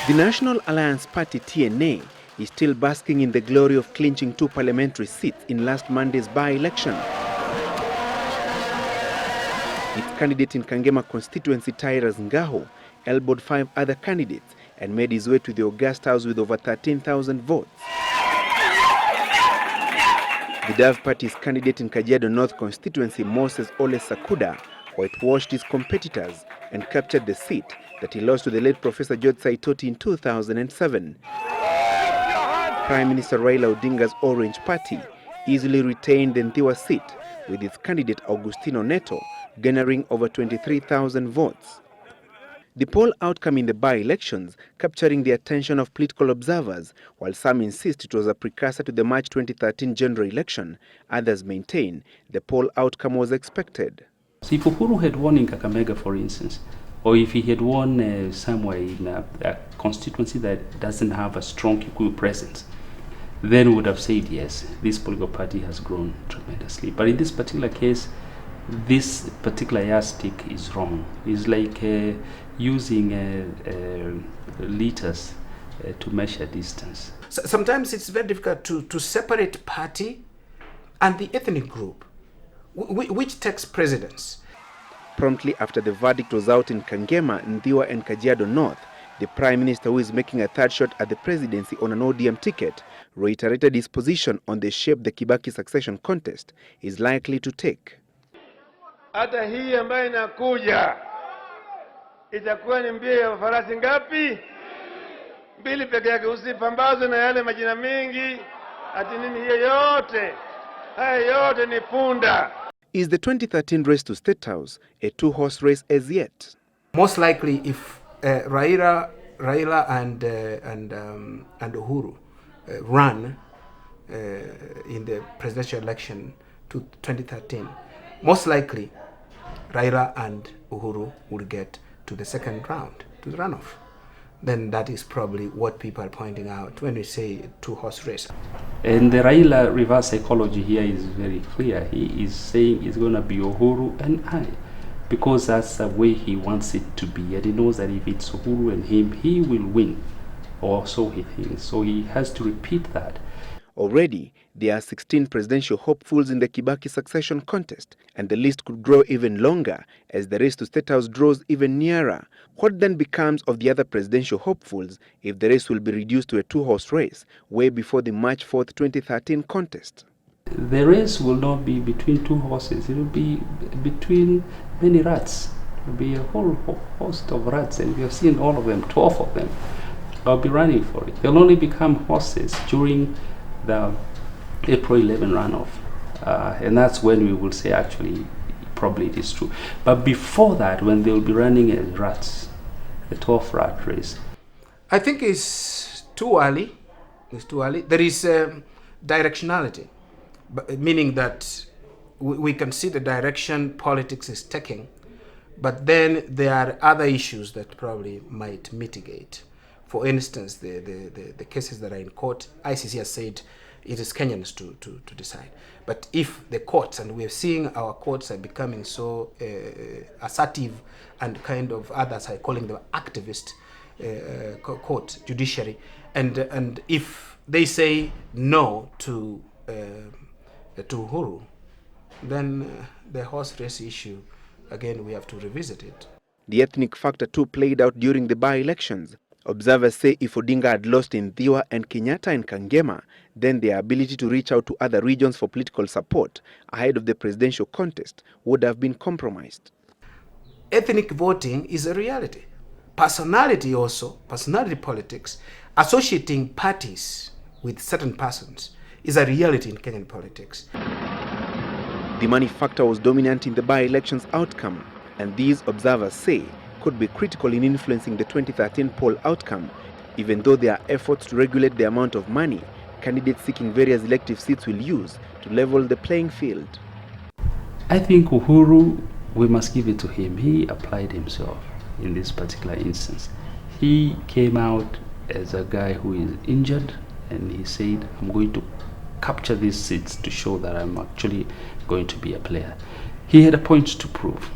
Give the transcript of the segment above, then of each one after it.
The National Alliance Party TNA is still basking in the glory of clinching 2 parliamentary seats in last Monday's by-election. Its candidate in Kangema constituency, Tyrus Ngaho, elbowed 5 other candidates and made his way to the August House with over 13,000 votes. The Dove Party's candidate in Kajiado North constituency, Moses Ole Sakuda, whitewashed his competitors and captured the seat that he lost to the late Professor George Saitoti in 2007. Prime Minister Raila Odinga's Orange Party easily retained the Ndhiwa seat, with its candidate Augustino Neto garnering over 23,000 votes. The poll outcome in the by-elections capturing the attention of political observers, while some insist it was a precursor to the March 2013 general election, others maintain the poll outcome was expected. So if Uhuru had won in Kakamega, for instance, or if he had won somewhere in a constituency that doesn't have a strong Kikuyu presence, then we would have said, yes, this political party has grown tremendously. But in this particular case, this particular yardstick is wrong. It's like using liters to measure distance. So sometimes it's very difficult to separate party and the ethnic group, which takes precedence. Promptly after the verdict was out in Kangema, Ndhiwa and Kajiado North, the Prime Minister, who is making a third shot at the presidency on an ODM ticket, reiterated his position on the shape the Kibaki succession contest is likely to take. Hata hii ambayo inakuja itakuwa ni mbio ya farasi ngapi? Mbili peke yake, usipambaze na yale majina mengi ati nini. Hiyo yote, haya yote ni punda. Is the 2013 race to State House a two-horse race as yet? Most likely, if Raila and Uhuru run in the presidential election to 2013, most likely Raila and Uhuru will get to the second round, to the runoff. Then that is probably what people are pointing out when we say two-horse race. And the Raila reverse psychology here is very clear. He is saying it's going to be Uhuru and I, because that's the way he wants it to be. And he knows that if it's Uhuru and him, he will win, or so he thinks. So he has to repeat that. Already, there are 16 presidential hopefuls in the Kibaki succession contest, and the list could grow even longer as the race to State House draws even nearer. What then becomes of the other presidential hopefuls if the race will be reduced to a two-horse race way before the March 4th, 2013 contest? The race will not be between two horses. It will be between many rats. It will be a whole host of rats, and we have seen all of them, 12 of them. I'll be running for it. They'll only become horses during the April 11 runoff, and that's when we will say actually probably it is true. But before that, when they will be running as rats, the 12 rat race, I think it's too early. It's too early. There is directionality, meaning that we can see the direction politics is taking, but then there are other issues that probably might mitigate. For instance, the cases that are in court, ICC has said it is Kenyans to decide. But if the courts, and we are seeing our courts are becoming so assertive, and kind of others are calling them activist court, judiciary, and if they say no to Uhuru, then the horse race issue, again, we have to revisit it. The ethnic factor too played out during the by-elections. Observers say if Odinga had lost in Ndhiwa and Kenyatta and Kangema, then their ability to reach out to other regions for political support ahead of the presidential contest would have been compromised. Ethnic voting is a reality. Personality also, personality politics, associating parties with certain persons is a reality in Kenyan politics. The money factor was dominant in the by-elections outcome, and these observers say could be critical in influencing the 2013 poll outcome, even though there are efforts to regulate the amount of money candidates seeking various elective seats will use to level the playing field. I think Uhuru, we must give it to him. He applied himself in this particular instance. He came out as a guy who is injured, and he said, I'm going to capture these seats to show that I'm actually going to be a player. He had a point to prove.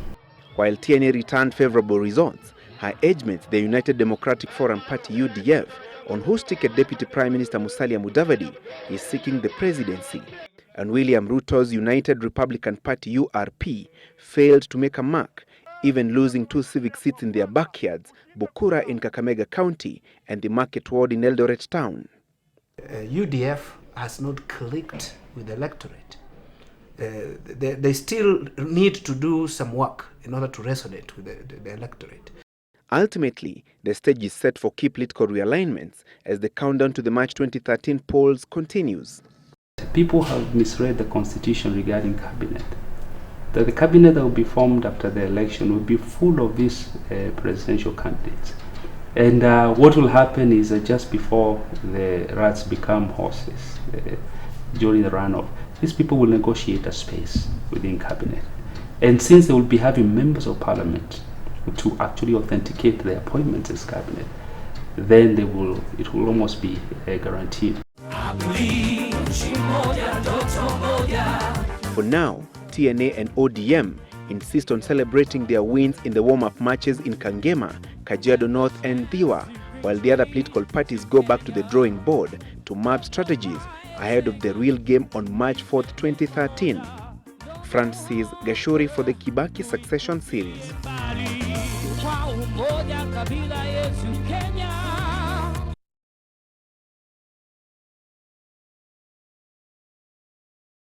While TNA returned favorable results, Her age mate, the United Democratic Forum Party UDF, on whose ticket Deputy Prime Minister Musalia Mudavadi is seeking the presidency, and William Ruto's United Republican Party URP failed to make a mark, even losing 2 civic seats in their backyards, Bukura in Kakamega County and the Market Ward in Eldoret Town. UDF has not clicked with the electorate. They still need to do some work in order to resonate with the electorate. Ultimately, the stage is set for key political realignments as the countdown to the March 2013 polls continues. People have misread the constitution regarding cabinet. That the cabinet that will be formed after the election will be full of these presidential candidates. And what will happen is just before the rats become horses, during the runoff, these people will negotiate a space within cabinet. And since they will be having members of parliament to actually authenticate their appointments as cabinet, then it will almost be guaranteed. For now, TNA and ODM insist on celebrating their wins in the warm-up matches in Kangema, Kajiado North and Ndhiwa, while the other political parties go back to the drawing board to map strategies ahead of the real game on March 4th, 2013. Francis Gachuri for the Kibaki Succession Series.